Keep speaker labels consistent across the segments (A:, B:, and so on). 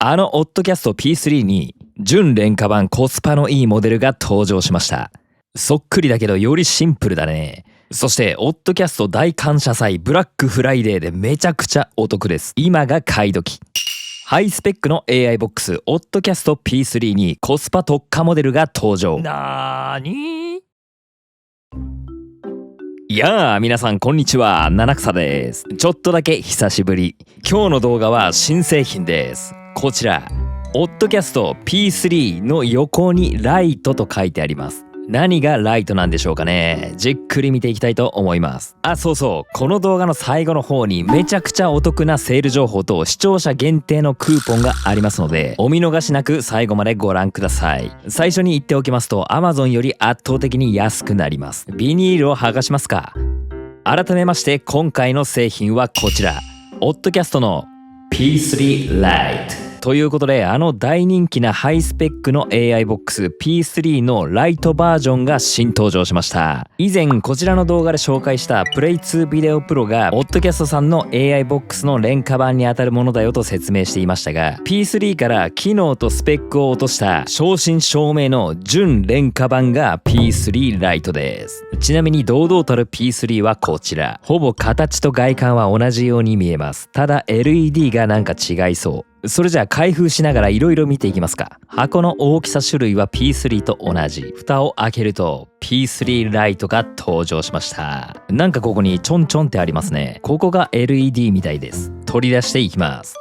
A: オッドキャスト P3 に純廉価版コスパのいいモデルが登場しました。そっくりだけどよりシンプルだね。そしてオッドキャスト大感謝祭ブラックフライデーでめちゃくちゃお得です。今が買い時。ハイスペックの AI ボックスオッドキャスト P3 にコスパ特化モデルが登場。なーに？いやー皆さんこんにちは、七草です。ちょっとだけ久しぶり。今日の動画は新製品です。こちらオッドキャスト P3 の横にライトと書いてあります。何がライトなんでしょうかね。じっくり見ていきたいと思います。そうそう、この動画の最後の方にめちゃくちゃお得なセール情報と視聴者限定のクーポンがありますので、お見逃しなく最後までご覧ください。最初に言っておきますと Amazon より圧倒的に安くなります。ビニールを剥がしますか。改めまして今回の製品はこちら、オッドキャストの P3 Liteということで、大人気なハイスペックの AI ボックス P3 のライトバージョンが新登場しました。以前こちらの動画で紹介したプレイ2ビデオプロがオッドキャストさんの AI ボックスの廉価版にあたるものだよと説明していましたが、 P3 から機能とスペックを落とした正真正銘の純廉価版が P3 ライトです。ちなみに堂々たる P3 はこちら。ほぼ形と外観は同じように見えます。ただ LED がなんか違いそう。それじゃあ開封しながらいろいろ見ていきますか。箱の大きさ種類は P3 と同じ。蓋を開けると P3 ライトが登場しました。なんかここにちょんちょんってありますね。ここが LED みたいです。取り出していきます。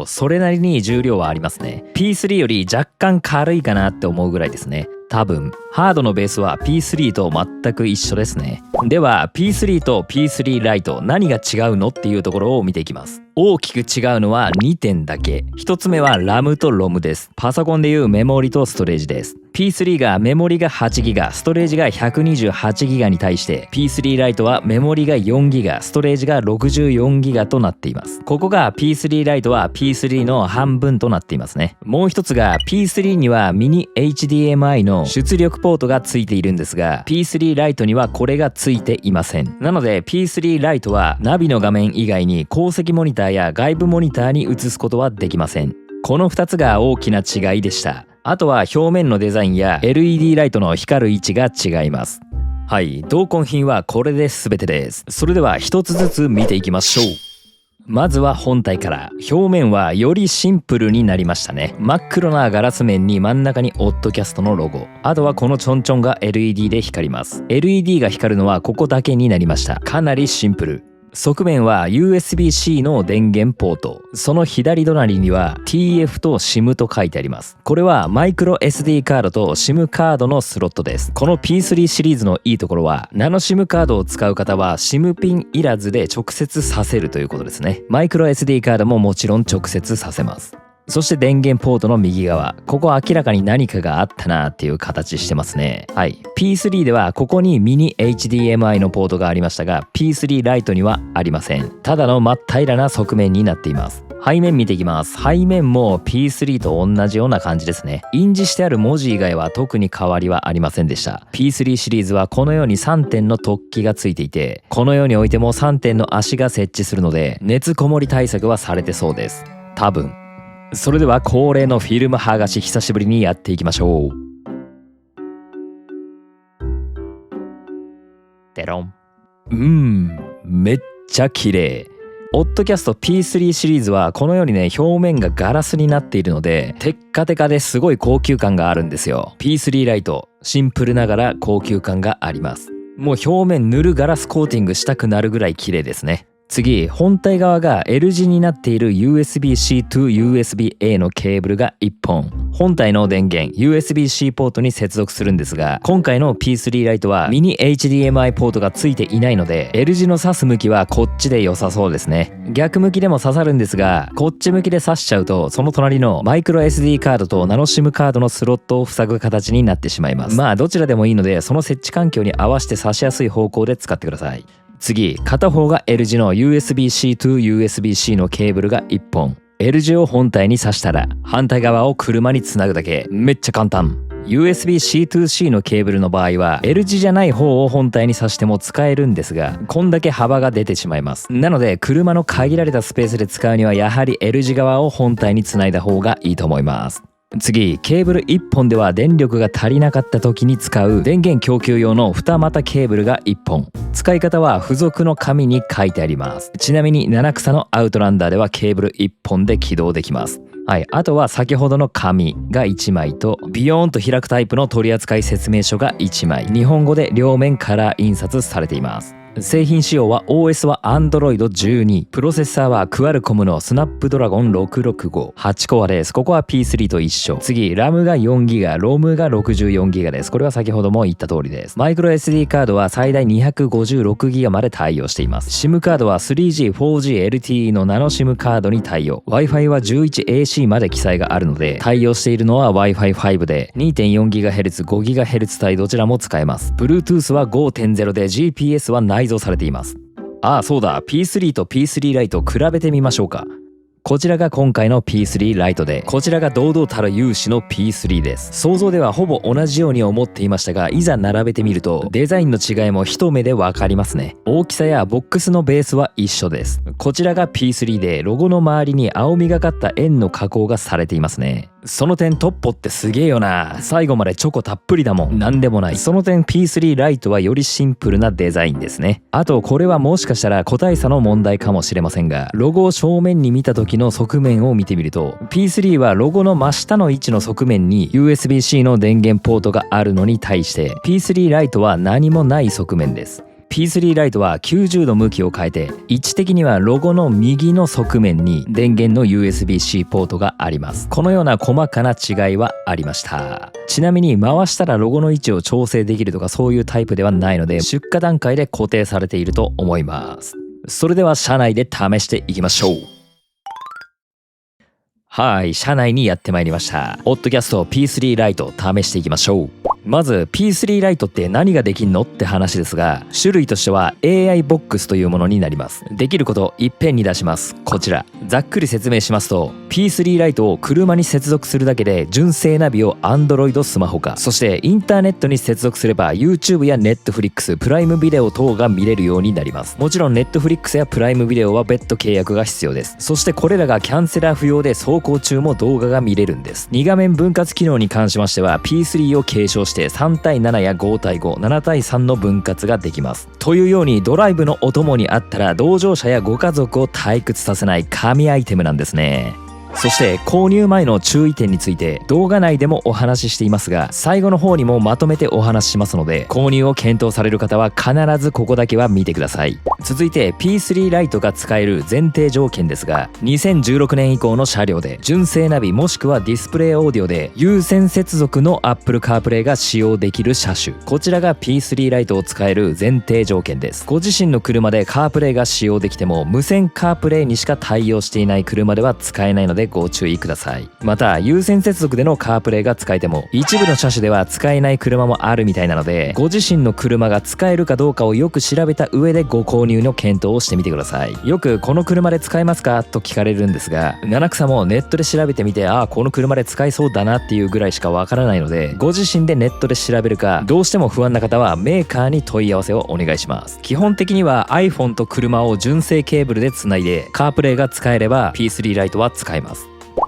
A: それなりに重量はありますね。P3 より若干軽いかなって思うぐらいですね。多分ハードのベースは P3 と全く一緒ですね。では P3 と P3 ライト何が違うのっていうところを見ていきます。大きく違うのは2点だけ。1つ目は RAM と ROM です。パソコンでいうメモリとストレージです。P3 がメモリが 8GB、ストレージが 128GB に対して P3 ライトはメモリが 4GB、ストレージが 64GB となっています。ここが P3 ライトは P3 の半分となっていますね。もう一つが P3 にはミニ HDMI の出力ポートがついているんですが、 P3 ライトにはこれがついていません。なので P3 ライトはナビの画面以外に光石モニターや外部モニターに映すことはできません。この2つが大きな違いでした。あとは表面のデザインや LED ライトの光る位置が違います。はい、同梱品はこれで全てです。それでは一つずつ見ていきましょう。まずは本体から。表面はよりシンプルになりましたね。真っ黒なガラス面に真ん中にオッドキャストのロゴ。あとはこのちょんちょんが LED で光ります。 LED が光るのはここだけになりました。かなりシンプル。側面は USB-C の電源ポート。その左隣には TF と SIM と書いてあります。これはマイクロ SD カードと SIM カードのスロットです。この P3 シリーズのいいところは、ナノ SIM カードを使う方は SIM ピンいらずで直接挿せるということですね。マイクロ SD カードももちろん直接挿せます。そして電源ポートの右側、ここ明らかに何かがあったなっていう形してますね。はい、P3 ではここにミニ HDMI のポートがありましたが P3 ライトにはありません。ただの真っ平らな側面になっています。背面見ていきます。背面も P3 と同じような感じですね。印字してある文字以外は特に変わりはありませんでした。 P3 シリーズはこのように3点の突起がついていて、このように置いても3点の足が設置するので熱こもり対策はされてそうです。多分。それでは恒例のフィルム剥がし久しぶりにやっていきましょう。デロン。めっちゃ綺麗。オッドキャスト P3 シリーズはこのようにね、表面がガラスになっているのでテッカテカですごい高級感があるんですよ。 P3 ライトシンプルながら高級感があります。もう表面塗るガラスコーティングしたくなるぐらい綺麗ですね。次、本体側が L 字になっている USB-C to USB-A のケーブルが1本。本体の電源 USB-C ポートに接続するんですが、今回の P3 ライトはミニ HDMI ポートがついていないので L 字の挿す向きはこっちで良さそうですね。逆向きでも刺さるんですが、こっち向きで挿しちゃうとその隣のマイクロ SD カードとナノ SIM カードのスロットを塞ぐ形になってしまいます。まあどちらでもいいので、その設置環境に合わせて挿しやすい方向で使ってください。次、片方が L 字の USB-C to USB-C のケーブルが1本。L 字を本体に挿したら反対側を車につなぐだけ。めっちゃ簡単。USB-C to-C のケーブルの場合は L 字じゃない方を本体に挿しても使えるんですが、こんだけ幅が出てしまいます。なので車の限られたスペースで使うにはやはり L 字側を本体につないだ方がいいと思います。次、ケーブル1本では電力が足りなかった時に使う電源供給用の二股ケーブルが1本。使い方は付属の紙に書いてあります。ちなみに七草のアウトランダーではケーブル1本で起動できます。はい、あとは先ほどの紙が1枚とビヨーンと開くタイプの取扱説明書が1枚、日本語で両面カラー印刷されています。製品仕様は OS は Android 12、プロセッサーはクアルコムのスナップドラゴン665、8コアです。ここは P3 と一緒。次、RAM が 4GB、ROM が 64GB です。これは先ほども言った通りです。マイクロ SD カードは最大 256GB まで対応しています。SIM カードは 3G、4G、LTE のナノ SIM カードに対応。Wi-Fi は 11AC まで記載があるので、対応しているのは Wi-Fi 5で 2.4GHz、5GHz 帯どちらも使えます。Bluetooth は 5.0 で GPS は内蔵されています。ああそうだ、 P3 と P3 ライト比べてみましょうか。こちらが今回の P3 ライトで、こちらが堂々たる有志の P3 です。想像ではほぼ同じように思っていましたが、いざ並べてみるとデザインの違いも一目でわかりますね。大きさやボックスのベースは一緒です。こちらが P3 で、ロゴの周りに青みがかった円の加工がされていますね。その点トッポってすげえよな。最後までチョコたっぷりだもん。なんでもない。その点 P3 ライトはよりシンプルなデザインですね。あとこれはもしかしたら個体差の問題かもしれませんが、ロゴを正面に見た時の側面を見てみると P3 はロゴの真下の位置の側面に USB-C の電源ポートがあるのに対して P3 ライトは何もない側面です。P3 ライトは90度向きを変えて、位置的にはロゴの右の側面に電源の USB-C ポートがあります。このような細かな違いはありました。ちなみに回したらロゴの位置を調整できるとかそういうタイプではないので、出荷段階で固定されていると思います。それでは車内で試していきましょう。はい、車内にやってまいりました。オッドキャスト P3 ライト試していきましょう。まず P3 ライトって何ができんのって話ですが、種類としては AI ボックスというものになります。できることいっぺんに出します。こちらざっくり説明しますと、 P3 ライトを車に接続するだけで純正ナビを Android スマホ化、そしてインターネットに接続すれば YouTube や Netflix、プライムビデオ等が見れるようになります。もちろん Netflix やプライムビデオは別途契約が必要です。そしてこれらがキャンセラー不要で走行中も動画が見れるんです。2画面分割機能に関しましては P3 を継承して3対7や5対5、7対3の分割ができます。というようにドライブのお供にあったら同乗者やご家族を退屈させない神アイテムなんですね。そして購入前の注意点について動画内でもお話ししていますが、最後の方にもまとめてお話ししますので、購入を検討される方は必ずここだけは見てください。続いて P3 ライトが使える前提条件ですが、2016年以降の車両で純正ナビもしくはディスプレイオーディオで有線接続の Apple CarPlay が使用できる車種、こちらが P3 ライトを使える前提条件です。ご自身の車で CarPlay が使用できても無線 CarPlay にしか対応していない車では使えないのでご注意ください。また有線接続でのカープレイが使えても一部の車種では使えない車もあるみたいなので、ご自身の車が使えるかどうかをよく調べた上でご購入の検討をしてみてください。よくこの車で使えますかと聞かれるんですが、七草もネットで調べてみて、ああこの車で使えそうだなっていうぐらいしかわからないので、ご自身でネットで調べるか、どうしても不安な方はメーカーに問い合わせをお願いします。基本的には iPhone と車を純正ケーブルでつないでカープレイが使えれば P3 ライトは使えます。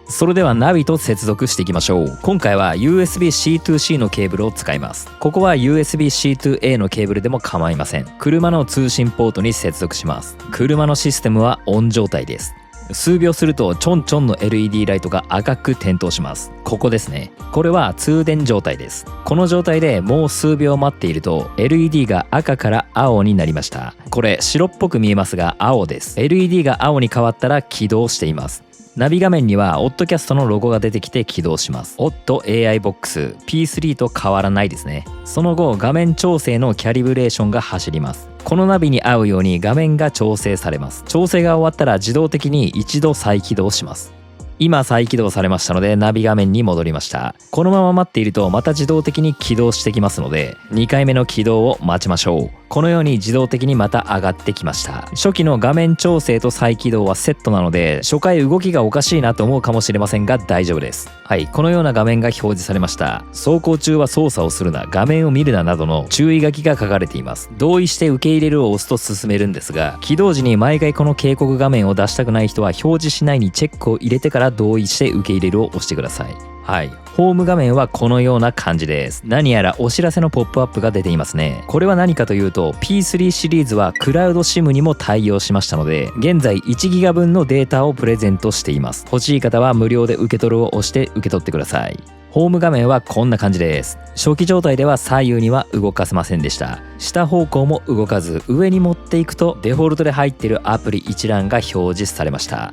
A: それではナビと接続していきましょう。今回は USB-C to-C のケーブルを使います。ここは USB-C to-A のケーブルでも構いません。車の通信ポートに接続します。車のシステムはオン状態です。数秒するとちょんちょんの LED ライトが赤く点灯します。ここですね。これは通電状態です。この状態でもう数秒待っていると LED が赤から青になりました。これ白っぽく見えますが青です。 LED が青に変わったら起動しています。ナビ画面にはオッドキャストのロゴが出てきて起動します。オッド AI ボックス P3 と変わらないですね。その後画面調整のキャリブレーションが走ります。このナビに合うように画面が調整されます。調整が終わったら自動的に一度再起動します。今再起動されましたのでナビ画面に戻りました。このまま待っているとまた自動的に起動してきますので2回目の起動を待ちましょう。このように自動的にまた上がってきました。初期の画面調整と再起動はセットなので、初回動きがおかしいなと思うかもしれませんが大丈夫です。はい、このような画面が表示されました。走行中は操作をするな、画面を見るななどの注意書きが書かれています。同意して受け入れるを押すと進めるんですが、起動時に毎回この警告画面を出したくない人は表示しないにチェックを入れてから同意して受け入れるを押してください。はい、ホーム画面はこのような感じです。何やらお知らせのポップアップが出ていますね。これは何かというと P3 シリーズはクラウド SIM にも対応しましたので、現在1ギガ分のデータをプレゼントしています。欲しい方は無料で受け取るを押して受け取ってください。ホーム画面はこんな感じです。初期状態では左右には動かせませんでした。下方向も動かず、上に持っていくとデフォルトで入っているアプリ一覧が表示されました。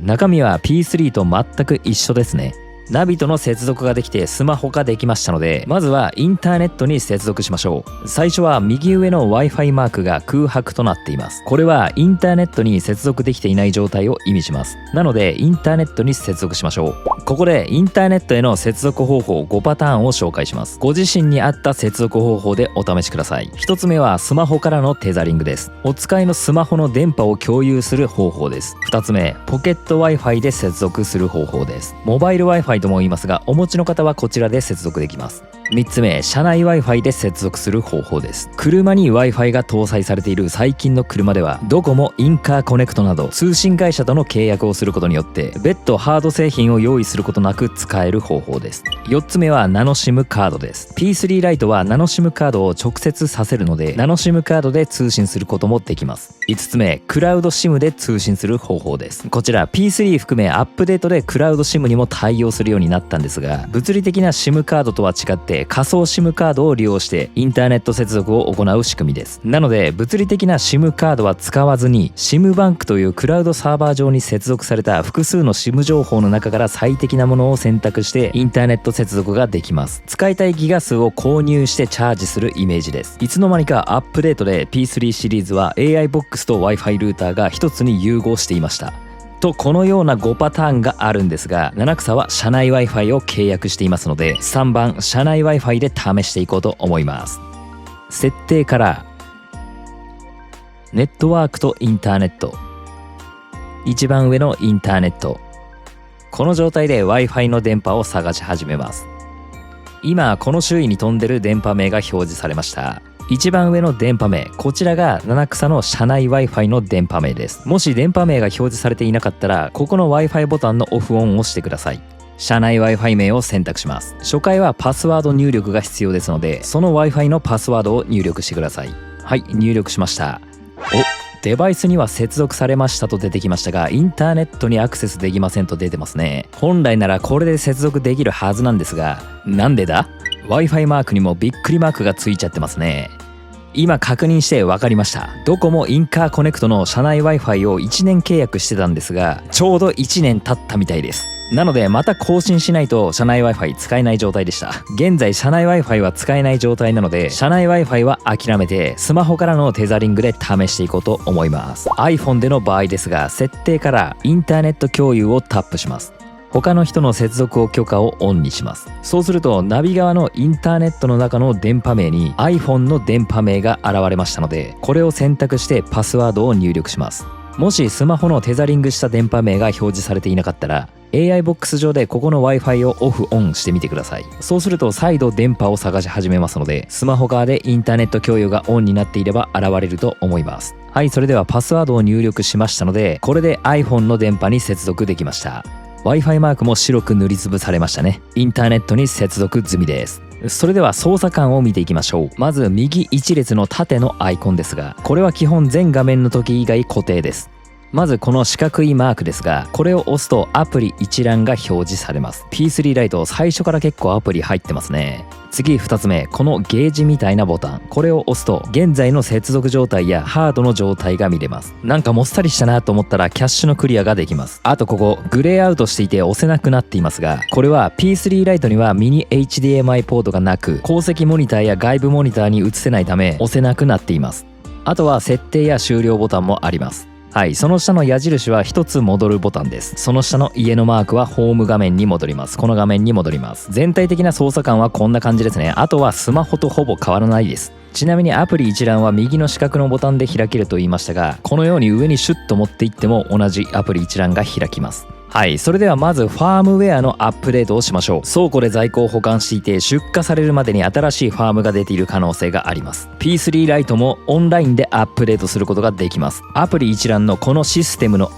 A: 中身は P3 と全く一緒ですね。ナビとの接続ができてスマホ化できましたので、まずはインターネットに接続しましょう。最初は右上の Wi-Fi マークが空白となっています。これはインターネットに接続できていない状態を意味します。なのでインターネットに接続しましょう。ここでインターネットへの接続方法5パターンを紹介します。ご自身に合った接続方法でお試しください。1つ目はスマホからのテザリングです。お使いのスマホの電波を共有する方法です。2つ目、ポケット Wi-Fi で接続する方法です。モバイル Wi-Fi とも言いますが、お持ちの方はこちらで接続できます。3つ目、車内 Wi-Fi で接続する方法です。車に Wi-Fi が搭載されている最近の車では、ドコモ、インカーコネクトなど通信会社との契約をすることによって別途ハード製品を用意することなく使える方法です。4つ目はナノ SIM カードです。 P3 ライトはナノ SIM カードを直接させるので、ナノ SIM カードで通信することもできます。5つ目、クラウド SIM で通信する方法です。こちら P3 含めアップデートでクラウド SIM にも対応するようになったんですが、物理的な SIM カードとは違って仮想 SIM カードを利用してインターネット接続を行う仕組みです。なので物理的な SIM カードは使わずに SIM バンクというクラウドサーバー上に接続された複数の SIM 情報の中から最適なものを選択してインターネット接続ができます。使いたいギガ数を購入してチャージするイメージです。いつの間にかアップデートで P3 シリーズは AI ボックスと Wi-Fi ルーターが一つに融合していました。とこのような5パターンがあるんですが、七草は社内 Wi-Fi を契約していますので、3番社内 Wi-Fi で試していこうと思います。設定からネットワークとインターネット、一番上のインターネット、この状態で Wi-Fi の電波を探し始めます。今この周囲に飛んでる電波名が表示されました。一番上の電波名、こちらが七草の社内 Wi-Fi の電波名です。もし電波名が表示されていなかったら、ここの Wi-Fi ボタンのオフオンを押してください。社内 Wi-Fi 名を選択します。初回はパスワード入力が必要ですので、その Wi-Fi のパスワードを入力してください。はい、入力しました。デバイスには接続されましたと出てきましたが、インターネットにアクセスできませんと出てますね。本来ならこれで接続できるはずなんですが、なんでだ？ Wi-Fi マークにもびっくりマークがついちゃってますね。今確認して分かりました。ドコモインカーコネクトの社内 Wi-Fi を1年契約してたんですが、ちょうど1年経ったみたいです。なのでまた更新しないと社内 Wi-Fi 使えない状態でした。現在社内 Wi-Fi は使えない状態なので、社内 Wi-Fi は諦めてスマホからのテザリングで試していこうと思います。 iPhone での場合ですが、設定からインターネット共有をタップします。他の人の接続を許可をオンにします。そうするとナビ側のインターネットの中の電波名に iPhone の電波名が現れましたので、これを選択してパスワードを入力します。もしスマホのテザリングした電波名が表示されていなかったら AI ボックス上でここの Wi-Fi をオフオンしてみてください。そうすると再度電波を探し始めますので、スマホ側でインターネット共有がオンになっていれば現れると思います。はい、それではパスワードを入力しましたので、これで iPhone の電波に接続できました。Wi-Fi マークも白く塗りつぶされましたね。インターネットに接続済みです。それでは操作感を見ていきましょう。まず右一列の縦のアイコンですが、これは基本全画面の時以外固定です。まずこの四角いマークですが、これを押すとアプリ一覧が表示されます。 P3 ライト最初から結構アプリ入ってますね。次2つ目、このゲージみたいなボタン、これを押すと現在の接続状態やハードの状態が見れます。なんかもっさりしたなと思ったらキャッシュのクリアができます。あとここグレーアウトしていて押せなくなっていますが、これは P3 ライトにはミニ HDMI ポートがなく、後席モニターや外部モニターに映せないため押せなくなっています。あとは設定や終了ボタンもあります。はい、その下の矢印は一つ戻るボタンです。その下の家のマークはホーム画面に戻ります。この画面に戻ります。全体的な操作感はこんな感じですね。あとはスマホとほぼ変わらないです。ちなみにアプリ一覧は右の四角のボタンで開けると言いましたが、このように上にシュッと持っていっても同じアプリ一覧が開きます。はい、それではまずファームウェアのアップデートをしましょう。倉庫で在庫を保管していて出荷されるまでに新しいファームが出ている可能性があります。 P3 ライトもオンラインでアップデートすることができます。アプリ一覧のこのシステムの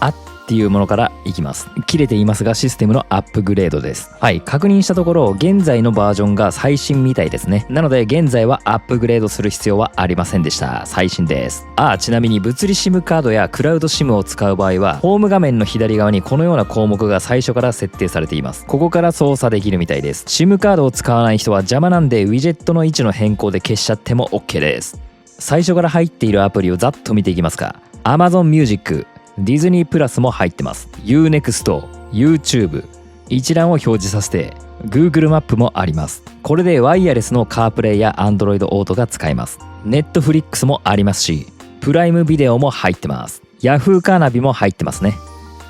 A: っていうものからいきます。切れていますがシステムのアップグレードです。はい、確認したところ現在のバージョンが最新みたいですね。なので現在はアップグレードする必要はありませんでした。最新です。ちなみに物理 SIM カードやクラウド SIM を使う場合はホーム画面の左側にこのような項目が最初から設定されています。ここから操作できるみたいです。 SIM カードを使わない人は邪魔なんでウィジェットの位置の変更で消しちゃっても OK です。最初から入っているアプリをざっと見ていきますか。 Amazon Music、ディズニープラスも入ってます。 Unext、YouTube 一覧を表示させて Google マップもあります。これでワイヤレスのカープレイや Android オートが使えます。 Netflix もありますしプライムビデオも入ってます。 Yahoo カーナビも入ってますね。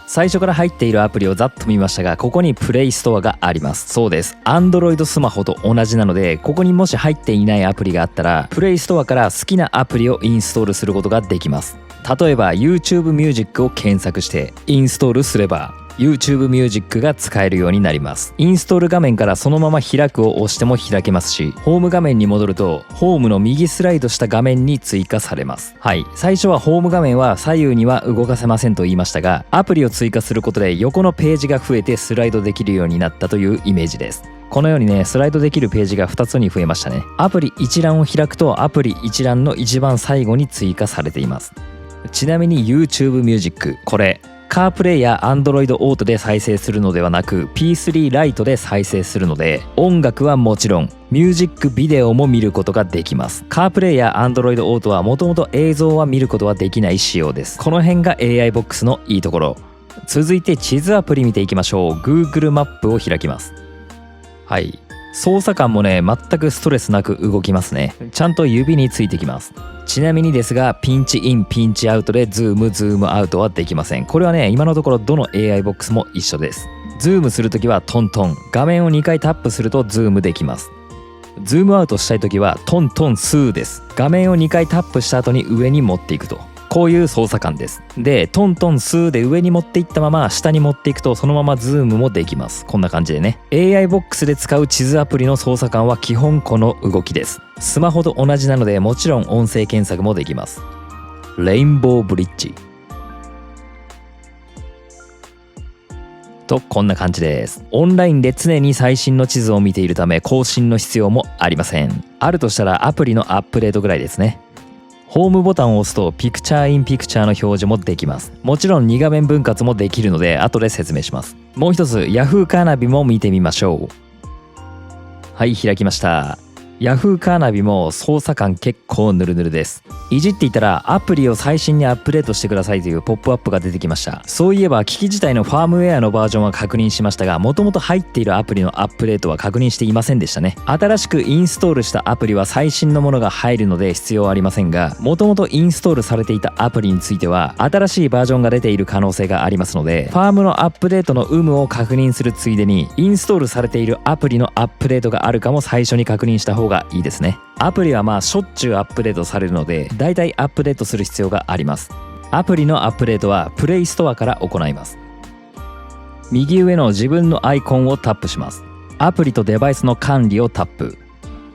A: 最初から入っているアプリをざっと見ましたがここにプレイストアがあります。そうです、 Android スマホと同じなのでここにもし入っていないアプリがあったらプレイストアから好きなアプリをインストールすることができます。例えば YouTube Music を検索してインストールすれば YouTube Music が使えるようになります。インストール画面からそのまま開くを押しても開けますし、ホーム画面に戻るとホームの右スライドした画面に追加されます。はい、最初はホーム画面は左右には動かせませんと言いましたが、アプリを追加することで横のページが増えてスライドできるようになったというイメージです。このようにねスライドできるページが2つに増えましたね。アプリ一覧を開くとアプリ一覧の一番最後に追加されています。ちなみに YouTube Music、 これカープレイや Android オートで再生するのではなく P3 ライトで再生するので音楽はもちろんミュージックビデオも見ることができます。カープレイや Android オートはもともと映像は見ることはできない仕様です。この辺が AI ボックスのいいところ。続いて地図アプリ見ていきましょう。 Google マップを開きます。はい、操作感もね全くストレスなく動きますね。ちゃんと指についてきます。ちなみにですがピンチインピンチアウトでズームアウトはできません。これはね今のところどの AI ボックスも一緒です。ズームするときはトントン、画面を2回タップするとズームできます。ズームアウトしたいときはトントンスーです。画面を2回タップした後に上に持っていくと、こういう操作感です。でトントンスーで上に持っていったまま下に持っていくとそのままズームもできます。こんな感じでね AI ボックスで使う地図アプリの操作感は基本この動きです。スマホと同じなのでもちろん音声検索もできます。レインボーブリッジとこんな感じです。オンラインで常に最新の地図を見ているため更新の必要もありません。あるとしたらアプリのアップデートぐらいですね。ホームボタンを押すとピクチャーインピクチャーの表示もできます。もちろん2画面分割もできるので後で説明します。もう一つ Yahoo カーナビも見てみましょう。はい、開きました。Yahoo カーナビも操作感結構ヌルヌルです。いじっていたらアプリを最新にアップデートしてくださいというポップアップが出てきました。そういえば機器自体のファームウェアのバージョンは確認しましたが、もともと入っているアプリのアップデートは確認していませんでしたね。新しくインストールしたアプリは最新のものが入るので必要ありませんが、もともとインストールされていたアプリについては新しいバージョンが出ている可能性がありますので、ファームのアップデートの有無を確認するついでにインストールされているアプリのアップデートがあるかも最初に確認した方がいいですね。アプリはしょっちゅうアップデートされるのでだいたいアップデートする必要があります。アプリのアップデートはプレイストアから行います。右上の自分のアイコンをタップします。アプリとデバイスの管理をタップ。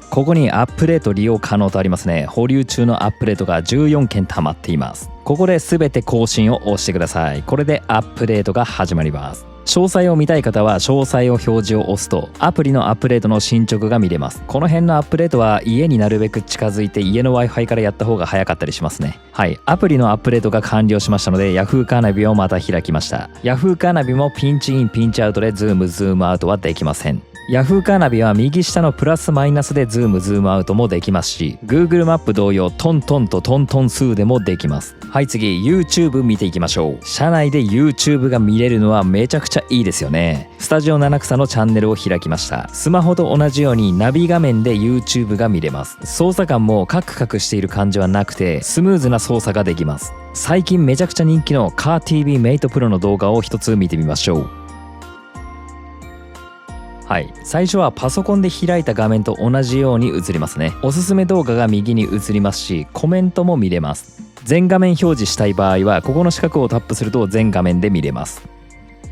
A: ここにアップデート利用可能とありますね。保留中のアップデートが14件溜まっています。ここで全て更新を押してください。これでアップデートが始まります。詳細を見たい方は詳細を表示を押すとアプリのアップデートの進捗が見れます。この辺のアップデートは家になるべく近づいて家の Wi-Fi からやった方が早かったりしますね。はい、アプリのアップデートが完了しましたので Yahoo カーナビをまた開きました。 Yahoo カーナビもピンチインピンチアウトでズームアウトはできません。Yahoo カーナビは右下のプラスマイナスでズームズームアウトもできますし、 Google マップ同様トントンとトントン数でもできます。はい、次 YouTube 見ていきましょう。車内で YouTube が見れるのはめちゃくちゃいいですよね。スタジオ七草のチャンネルを開きました。スマホと同じようにナビ画面で YouTube が見れます。操作感もカクカクしている感じはなくてスムーズな操作ができます。最近めちゃくちゃ人気の CarTV Mate Pro の動画を一つ見てみましょう。はい、最初はパソコンで開いた画面と同じように映りますね。おすすめ動画が右に映りますし、コメントも見れます。全画面表示したい場合はここの四角をタップすると全画面で見れます。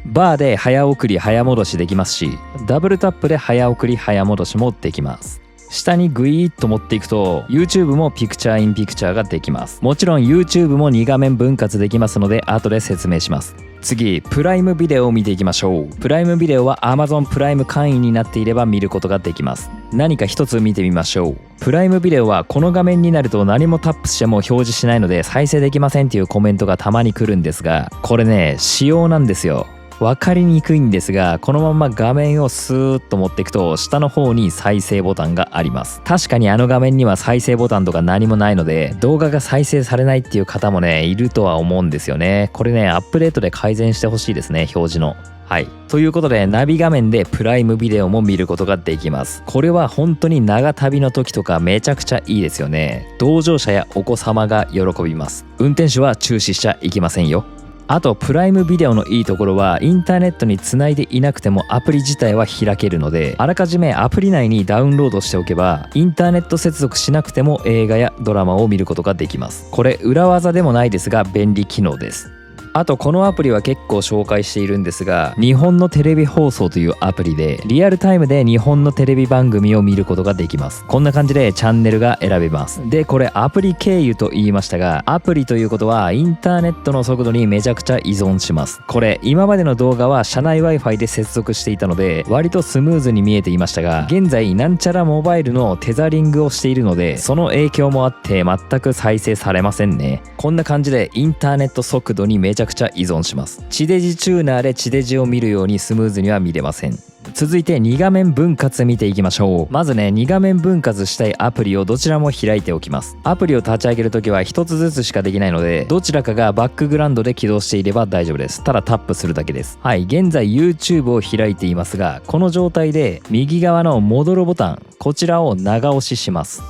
A: バーで早送り早戻しできますし、ダブルタップで早送り早戻しもできます。下にグイーッと持っていくと YouTube もピクチャーインピクチャーができます。もちろん YouTube も2画面分割できますので後で説明します。次、プライムビデオを見ていきましょう。プライムビデオは Amazon プライム会員になっていれば見ることができます。何か一つ見てみましょう。プライムビデオはこの画面になると何もタップしても表示しないので再生できませんっていうコメントがたまに来るんですが、これね、仕様なんですよ。分かりにくいんですが、このまま画面をスーッと持っていくと下の方に再生ボタンがあります。確かにあの画面には再生ボタンとか何もないので動画が再生されないっていう方もねいるとは思うんですよね。これねアップデートで改善してほしいですね、表示の。はい、ということでナビ画面でプライムビデオも見ることができます。これは本当に長旅の時とかめちゃくちゃいいですよね。同乗者やお子様が喜びます。運転手は注視しちゃいけませんよ。あとプライムビデオのいいところはインターネットにつないでいなくてもアプリ自体は開けるので、あらかじめアプリ内にダウンロードしておけばインターネット接続しなくても映画やドラマを見ることができます。これ裏技でもないですが便利機能です。あとこのアプリは結構紹介しているんですが、日本のテレビ放送というアプリでリアルタイムで日本のテレビ番組を見ることができます。こんな感じでチャンネルが選べます。でこれアプリ経由と言いましたが、アプリということはインターネットの速度にめちゃくちゃ依存します。これ今までの動画は社内 Wi-Fi で接続していたので割とスムーズに見えていましたが、現在なんちゃらモバイルのテザリングをしているのでその影響もあって全く再生されませんね。こんな感じでインターネット速度にめちゃくちゃ依存します。地デジチューナーで地デジを見るようにスムーズには見れません。続いて2画面分割見ていきましょう。まずね2画面分割したいアプリをどちらも開いておきます。アプリを立ち上げるときは1つずつしかできないのでどちらかがバックグラウンドで起動していれば大丈夫です。ただタップするだけです。はい、現在 YouTube を開いていますが、この状態で右側の戻るボタン、こちらを長押しします。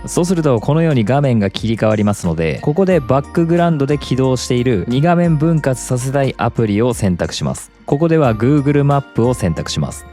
A: そうするとこのように画面が切り替わりますので、ここでバックグラウンドで起動している2画面分割させたいアプリを選択します。ここでは Google マップを選択します。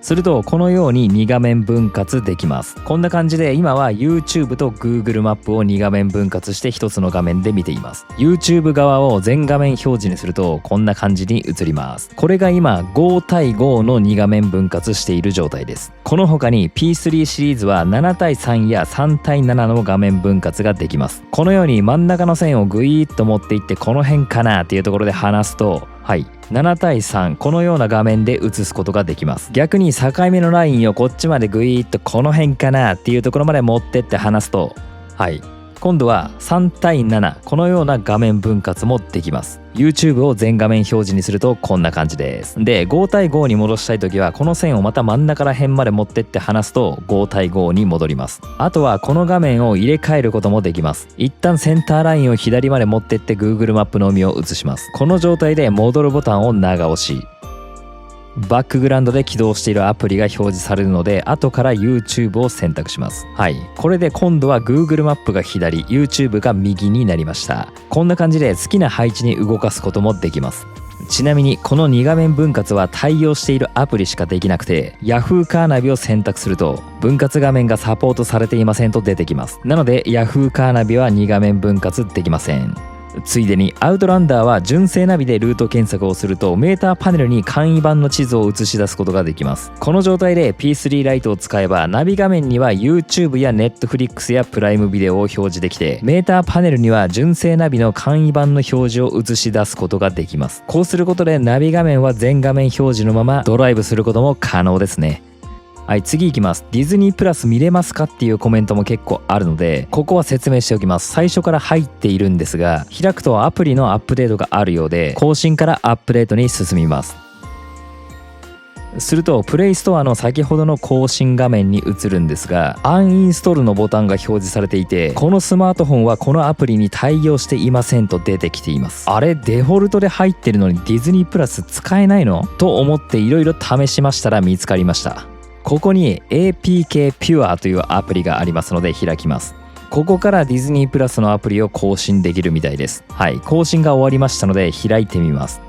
A: するとこのように2画面分割できます。こんな感じで今は YouTube と Google マップを2画面分割して1つの画面で見ています。 YouTube 側を全画面表示にするとこんな感じに映ります。これが今5対5の2画面分割している状態です。この他に P3 シリーズは7対3や3対7の画面分割ができます。このように真ん中の線をグイーッと持っていってこの辺かなっていうところで離すと、はい7対3このような画面で映すことができます。逆に境目のラインをこっちまでグイーッとこの辺かなっていうところまで持ってって離すと、はい今度は3対7このような画面分割もできます。 YouTube を全画面表示にするとこんな感じです。で5対5に戻したい時はこの線をまた真ん中ら辺まで持ってって離すと5対5に戻ります。あとはこの画面を入れ替えることもできます。一旦センターラインを左まで持ってって Google マップのみを映します。この状態で戻るボタンを長押し、バックグラウンドで起動しているアプリが表示されるので後から YouTube を選択します。はいこれで今度は Google マップが左 YouTube が右になりました。こんな感じで好きな配置に動かすこともできます。ちなみにこの2画面分割は対応しているアプリしかできなくて Yahoo カーナビを選択すると分割画面がサポートされていませんと出てきます。なので Yahoo カーナビは2画面分割できません。ついでにアウトランダーは純正ナビでルート検索をするとメーターパネルに簡易版の地図を映し出すことができます。この状態で P3 ライトを使えばナビ画面には YouTube や Netflix やプライムビデオを表示できて、メーターパネルには純正ナビの簡易版の表示を映し出すことができます。こうすることでナビ画面は全画面表示のままドライブすることも可能ですね。はい、次いきます。ディズニープラス見れますかっていうコメントも結構あるのでここは説明しておきます。最初から入っているんですが開くとアプリのアップデートがあるようで更新からアップデートに進みます。するとプレイストアの先ほどの更新画面に移るんですが、アンインストールのボタンが表示されていて、このスマートフォンはこのアプリに対応していませんと出てきています。あれ、デフォルトで入ってるのにディズニープラス使えないのと思っていろいろ試しましたら見つかりました。ここに APK Pure というアプリがありますので開きます。ここからディズニープラスのアプリを更新できるみたいです。はい、更新が終わりましたので開いてみます。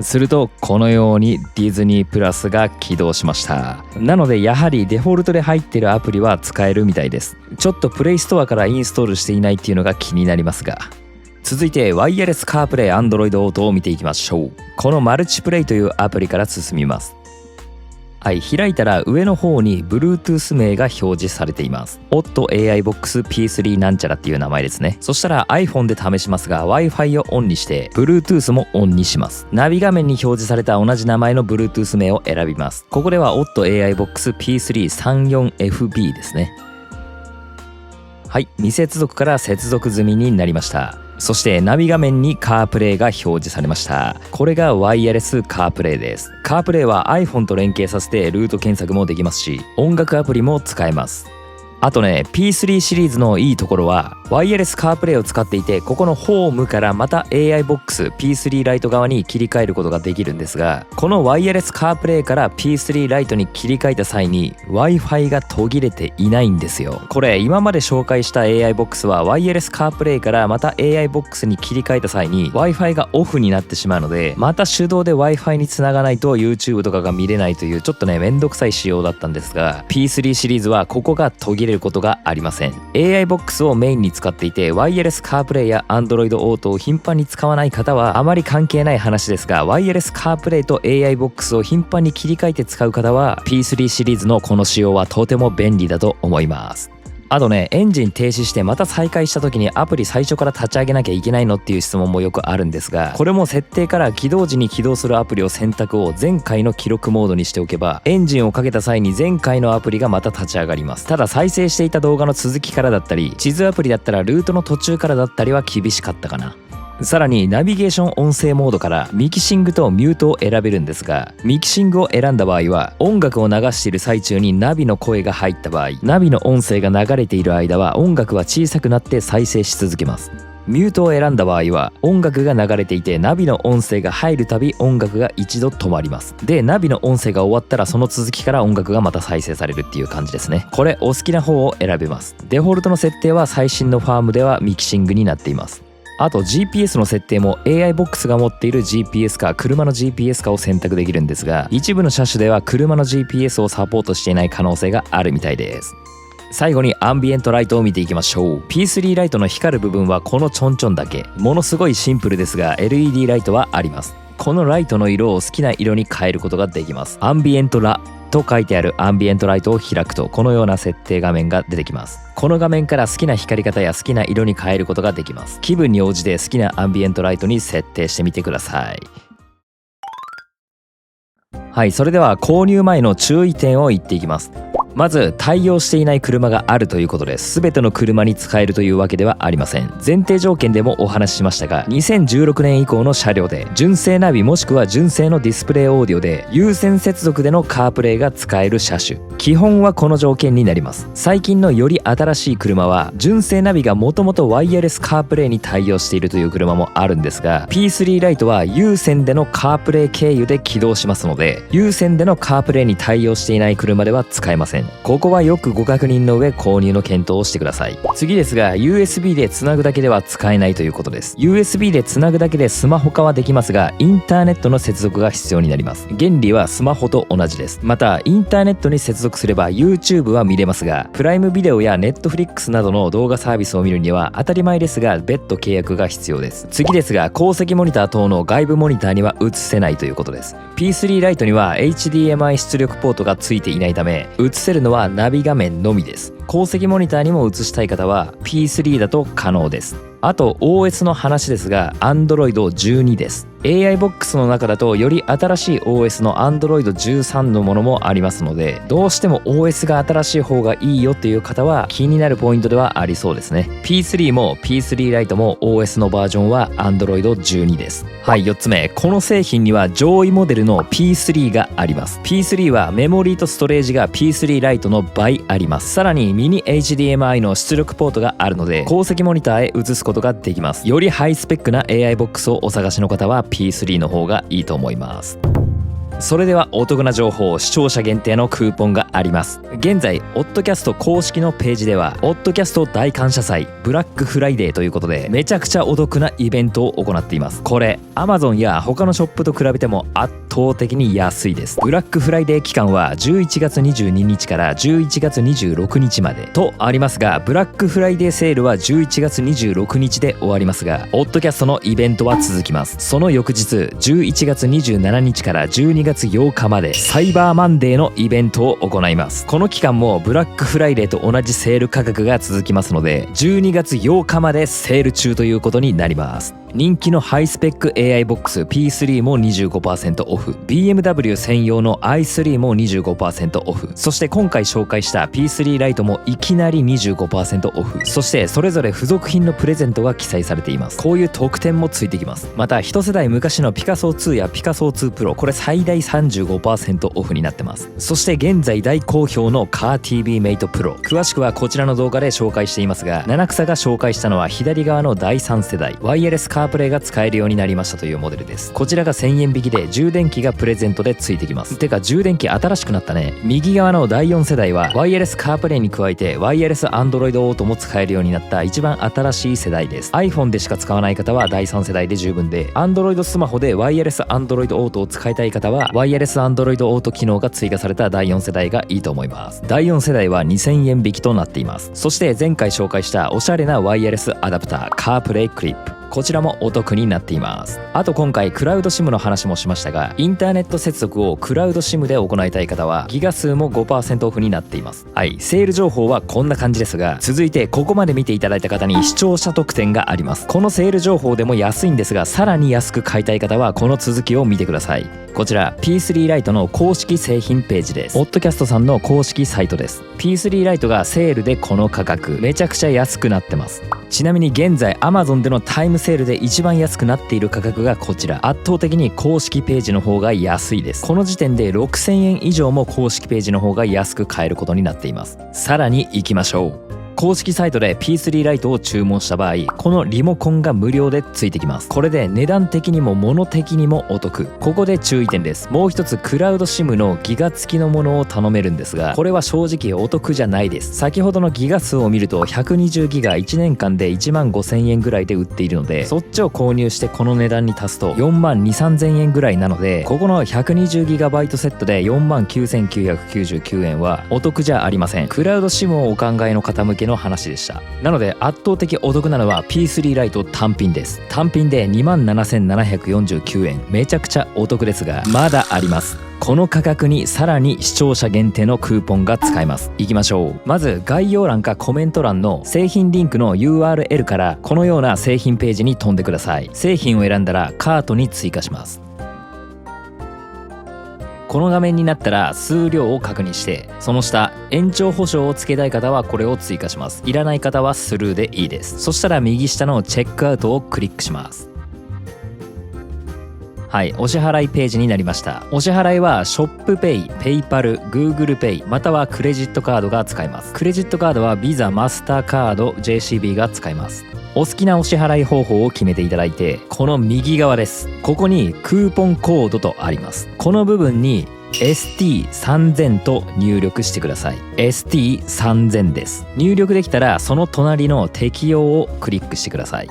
A: するとこのようにディズニープラスが起動しました。なのでやはりデフォルトで入っているアプリは使えるみたいです。ちょっとプレイストアからインストールしていないっていうのが気になりますが、続いてワイヤレスカープレイ Android Auto を見ていきましょう。このマルチプレイというアプリから進みます。はい、開いたら上の方に Bluetooth 名が表示されています。OTTO AI Box P3 なんちゃらっていう名前ですね。そしたら iPhone で試しますが Wi-Fi をオンにして Bluetooth もオンにします。ナビ画面に表示された同じ名前の Bluetooth 名を選びます。ここでは OTTO AI Box P334FB ですね。はい、未接続から接続済みになりました。そしてナビ画面にカープレイが表示されました。これがワイヤレスカープレイです。カープレイは iPhone と連携させてルート検索もできますし、音楽アプリも使えます。あとね、P3 シリーズのいいところはワイヤレスカープレイを使っていて、ここのホームからまた AI ボックス P3 ライト側に切り替えることができるんですが、このワイヤレスカープレイから P3 ライトに切り替えた際に Wi-Fi が途切れていないんですよ。これ今まで紹介した AI ボックスはワイヤレスカープレイからまた AI ボックスに切り替えた際に Wi-Fi がオフになってしまうので、また手動で Wi-Fi につながないと YouTube とかが見れないというちょっとねめんどくさい仕様だったんですが、 P3 シリーズはここが途切れることがありません。 AI ボックスをメインに使っていてワイヤレスカープレイや Android Auto を頻繁に使わない方はあまり関係ない話ですが、ワイヤレスカープレイと AI ボックスを頻繁に切り替えて使う方は P3 シリーズのこの仕様はとても便利だと思います。あとね、エンジン停止してまた再開した時にアプリ最初から立ち上げなきゃいけないのっていう質問もよくあるんですが、これも設定から起動時に起動するアプリを選択を前回の記録モードにしておけば、エンジンをかけた際に前回のアプリがまた立ち上がります。ただ再生していた動画の続きからだったり、地図アプリだったらルートの途中からだったりは厳しかったかな。さらにナビゲーション音声モードからミキシングとミュートを選べるんですが、ミキシングを選んだ場合は音楽を流している最中にナビの声が入った場合、ナビの音声が流れている間は音楽は小さくなって再生し続けます。ミュートを選んだ場合は音楽が流れていてナビの音声が入るたび音楽が一度止まります。で、ナビの音声が終わったらその続きから音楽がまた再生されるっていう感じですね。これお好きな方を選べます。デフォルトの設定は最新のファームではミキシングになっています。あと GPS の設定も AI ボックスが持っている GPS か車の GPS かを選択できるんですが、一部の車種では車の GPS をサポートしていない可能性があるみたいです。最後にアンビエントライトを見ていきましょう。 P3 ライトの光る部分はこのちょんちょんだけ。ものすごいシンプルですが LED ライトはあります。このライトの色を好きな色に変えることができます。アンビエントラと書いてあるアンビエントライトを開くとこのような設定画面が出てきます。この画面から好きな光り方や好きな色に変えることができます。気分に応じて好きなアンビエントライトに設定してみてください。はい、それでは購入前の注意点を言っていきます。まず対応していない車があるということです。全ての車に使えるというわけではありません。前提条件でもお話ししましたが、2016年以降の車両で純正ナビもしくは純正のディスプレイオーディオで有線接続でのカープレイが使える車種、基本はこの条件になります。最近のより新しい車は純正ナビがもともとワイヤレスカープレイに対応しているという車もあるんですが、 P3 ライトは有線でのカープレイ経由で起動しますので、有線でのカープレイに対応していない車では使えません。ここはよくご確認の上購入の検討をしてください。次ですが USB でつなぐだけでは使えないということです。 USB でつなぐだけでスマホ化はできますがインターネットの接続が必要になります。原理はスマホと同じです。またインターネットに接続すれば YouTube は見れますが、プライムビデオや Netflix などの動画サービスを見るには当たり前ですが別途契約が必要です。次ですが後席モニター等の外部モニターには映せないということです。 P3 ライトには HDMI 出力ポートがついていないため映せるのはナビ画面のみです。後席モニターにも映したい方は P3 だと可能です。あと OS の話ですが Android 12です。AI ボックスの中だとより新しい OS の Android 13のものもありますので、どうしても OS が新しい方がいいよっていう方は気になるポイントではありそうですね。 P3 も P3 Lite も OS のバージョンは Android 12です。はい、4つ目、この製品には上位モデルの P3 があります。 P3 はメモリーとストレージが P3 Lite の倍あります。さらにミニ HDMI の出力ポートがあるので高積モニターへ移すことができます。よりハイスペックな AI ボックスをお探しの方は P3 の方がいいと思います。それではお得な情報、視聴者限定のクーポンがあります。現在オッドキャスト公式のページではオッドキャスト大感謝祭ブラックフライデーということでめちゃくちゃお得なイベントを行っています。これ Amazon や他のショップと比べても圧倒的に安いです。ブラックフライデー期間は11月22日から11月26日までとありますが、ブラックフライデーセールは11月26日で終わりますが、オッドキャストのイベントは続きます。その翌日11月27日から12月8日までサイバーマンデーのイベントを行います。この期間もブラックフライデーと同じセール価格が続きますので12月8日までセール中ということになります。人気のハイスペック AI ボックス P3 も 25% オフ、 BMW 専用の i3 も 25% オフ、そして今回紹介した P3 Lite もいきなり 25% オフ、そしてそれぞれ付属品のプレゼントが記載されています。こういう特典もついてきます。また一世代昔のピカソ2やピカソ2 Pro、 これ最大 35% オフになってます。そして現在大好評の CarTV Mate Pro、 詳しくはこちらの動画で紹介していますが、七草が紹介したのは左側の第3世代ワイヤレスカープレイが使えるようになりましたというモデルです。こちらが1000円引きで充電器がプレゼントでついてきます。てか充電器新しくなったね。右側の第4世代はワイヤレスカープレイに加えてワイヤレス Android Auto も使えるようになった一番新しい世代です。 iPhone でしか使わない方は第3世代で十分で、 Android スマホでワイヤレス Android Auto を使いたい方はワイヤレス Android Auto 機能が追加された第4世代がいいと思います。第4世代は2000円引きとなっています。そして前回紹介したおしゃれなワイヤレスアダプターカープレイクリップ、こちらもお得になっています。あと今回クラウド SIM の話もしましたが、インターネット接続をクラウド SIM で行いたい方はギガ数も 5% オフになっています。はい、セール情報はこんな感じですが、続いてここまで見ていただいた方に視聴者特典があります。このセール情報でも安いんですが、さらに安く買いたい方はこの続きを見てください。こちら P3 Lite の公式製品ページです。オッドキャストさんの公式サイトです。 P3 Lite がセールでこの価格、めちゃくちゃ安くなってます。ちなみに現在 Amazon でのタイムセールで一番安くなっている価格がこちら。圧倒的に公式ページの方が安いです。この時点で6000円以上も公式ページの方が安く買えることになっています。さらに行きましょう。公式サイトで P3 Lite を注文した場合、このリモコンが無料でついてきます。これで値段的にも物的にもお得。ここで注意点です。もう一つクラウド SIM のギガ付きのものを頼めるんですが、これは正直お得じゃないです。先ほどのギガ数を見ると120ギガ1年間で1万5000円ぐらいで売っているので、そっちを購入してこの値段に足すと4万2、3000円ぐらいなので、ここの 120GB セットで4万9999円はお得じゃありません。クラウド SIM をお考えの方向けの話でした。なので圧倒的お得なのは P3 Lite 単品です。単品で2万7749円、めちゃくちゃお得ですが、まだあります。この価格にさらに視聴者限定のクーポンが使えます。いきましょう。まず概要欄かコメント欄の製品リンクの URL からこのような製品ページに飛んでください。製品を選んだらカートに追加します。この画面になったら数量を確認して、その下延長保証をつけたい方はこれを追加します。いらない方はスルーでいいです。そしたら右下のチェックアウトをクリックします。はい、お支払いページになりました。お支払いはショップペイ、ペイパル、Google Pay またはクレジットカードが使えます。クレジットカードはビザ、マスターカード、JCB が使えます。お好きなお支払い方法を決めていただいて、この右側です。ここにクーポンコードとあります。この部分に ST3000 と入力してください。 ST3000 です。入力できたらその隣の適用をクリックしてください。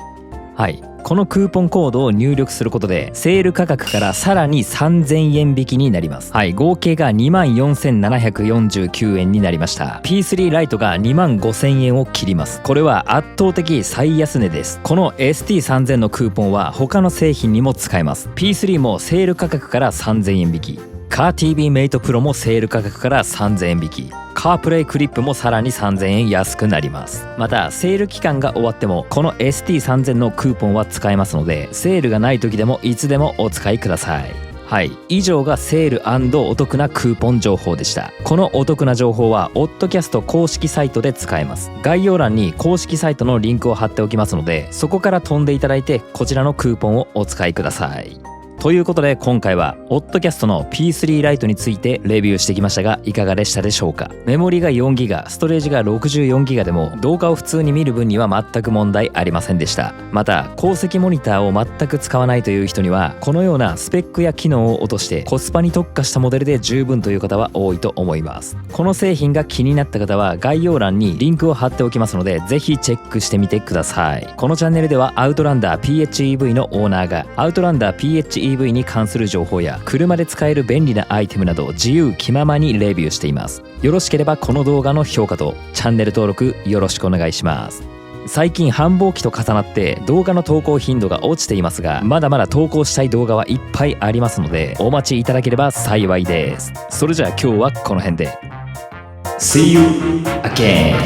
A: はい、このクーポンコードを入力することでセール価格からさらに3000円引きになります。はい、合計が 24,749 円になりました。 P3 Lite が2万5000円を切ります。これは圧倒的最安値です。この ST3000 のクーポンは他の製品にも使えます。 P3 もセール価格から3000円引き、カー TV メイトプロもセール価格から3000円引き、カープレイクリップもさらに3000円安くなります。またセール期間が終わってもこの ST3000 のクーポンは使えますので、セールがない時でもいつでもお使いください。はい、以上がセール&お得なクーポン情報でした。このお得な情報はオッドキャスト公式サイトで使えます。概要欄に公式サイトのリンクを貼っておきますので、そこから飛んでいただいてこちらのクーポンをお使いください。ということで今回はオッドキャストの P3 ライトについてレビューしてきましたが、いかがでしたでしょうか。メモリが 4GB、ストレージが 64GB でも動画を普通に見る分には全く問題ありませんでした。また高積モニターを全く使わないという人にはこのようなスペックや機能を落としてコスパに特化したモデルで十分という方は多いと思います。この製品が気になった方は概要欄にリンクを貼っておきますので、ぜひチェックしてみてください。このチャンネルではアウトランダー PHEV のオーナーがアウトランダー PHEVに関する情報や車で使える便利なアイテムなど自由気ままにレビューしています。よろしければこの動画の評価とチャンネル登録よろしくお願いします。最近繁忙期と重なって動画の投稿頻度が落ちていますが、まだまだ投稿したい動画はいっぱいありますのでお待ちいただければ幸いです。それじゃあ今日はこの辺で See you again!